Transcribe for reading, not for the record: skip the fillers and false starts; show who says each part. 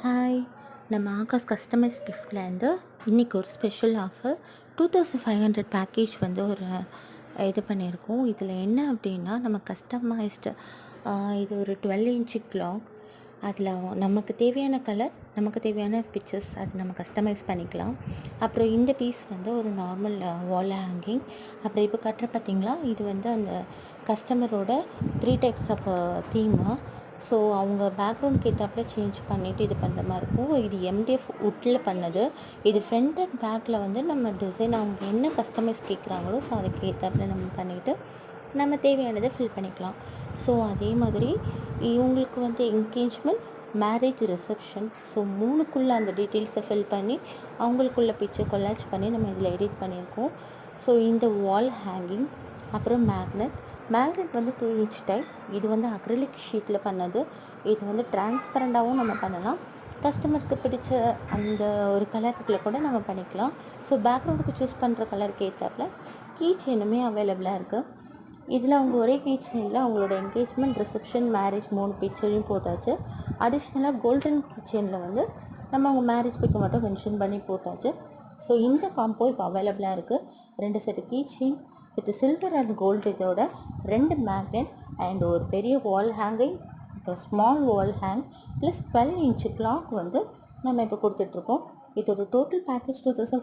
Speaker 1: Hi, நம்ம Akash customise கிஃப்ட்லேருந்து இன்றைக்கி ஒரு ஸ்பெஷல் ஆஃபர் 2500 பேக்கேஜ் வந்து ஒரு இது பண்ணியிருக்கோம். இதில் என்ன அப்படின்னா நம்ம கஸ்டமைஸ்டு இது ஒரு 12 இன்ச்சு கிளாக். அதில் நமக்கு தேவையான கலர், நமக்கு தேவையான பிக்சர்ஸ் அது நம்ம கஸ்டமைஸ் பண்ணிக்கலாம். அப்புறம் இந்த பீஸ் வந்து ஒரு நார்மல் வால் ஹேங்கிங். அப்புறம் இப்போ கட்டுற பார்த்திங்களா, இது வந்து அந்த கஸ்டமரோட 3 டைப்ஸ் ஆஃப் தீமு. ஸோ அவங்க பேக்ரவுண்டுக்கு ஏற்றாப்புல சேஞ்ச் பண்ணிவிட்டு இது பண்ணுற மாதிரி இருக்கும். இது எம்டிஎஃப் வுட்டில் பண்ணது. இது ஃப்ரண்ட் அண்ட் பேக்கில் வந்து நம்ம டிசைன் அவங்க என்ன கஸ்டமைஸ் கேட்குறாங்களோ ஸோ அதுக்கு ஏற்றாப்புல நம்ம பண்ணிவிட்டு நம்ம தேவையானதை ஃபில் பண்ணிக்கலாம். ஸோ அதே மாதிரி இவங்களுக்கு வந்து என்கேஜ்மெண்ட், மேரேஜ், ரிசப்ஷன், ஸோ 3க்குள்ளே அந்த டீட்டெயில்ஸை ஃபில் பண்ணி அவங்களுக்குள்ள பிக்சர் கொலாஜ் பண்ணி நம்ம இதில் எடிட் பண்ணியிருக்கோம். ஸோ இந்த வால் ஹேங்கிங், அப்புறம் மேக்னெட் வந்து 2 இன்ச் டைப். இது வந்து அக்ரிலிக் ஷீட்டில் பண்ணது. இது வந்து டிரான்ஸ்பரண்டாகவும் நம்ம பண்ணலாம். கஸ்டமருக்கு பிடிச்ச அந்த ஒரு கலருக்குள்ள கூட நம்ம பண்ணிக்கலாம். ஸோ பேக்ரவுண்டுக்கு சூஸ் பண்ணுற கலருக்கு ஏற்றாப்புல கீ செயினுமே அவைலபிளாக இருக்குது. இதில் அவங்க ஒரே கீ செயினில் அவங்களோட என்கேஜ்மெண்ட், ரிசப்ஷன், மேரேஜ் 3 பிக்சரையும் போட்டாச்சு. அடிஷ்னலாக கோல்டன் கீ செயினில் வந்து நம்ம அவங்க மேரேஜ் பிக்கை மட்டும் மென்ஷன் பண்ணி போட்டாச்சு. ஸோ இந்த காம்போ இப்போ அவைலபிளாக இருக்குது. 2 set key chain with silver and gold, இதோட 2 மேக்னெட் அண்ட் ஒரு பெரிய வால் ஹேங்கிங், இப்போ small wall hang plus 12 inch clock வந்து நம்ம இப்போ கொடுத்துட்ருக்கோம். இதோட டோட்டல் பேக்கேஜ் 2500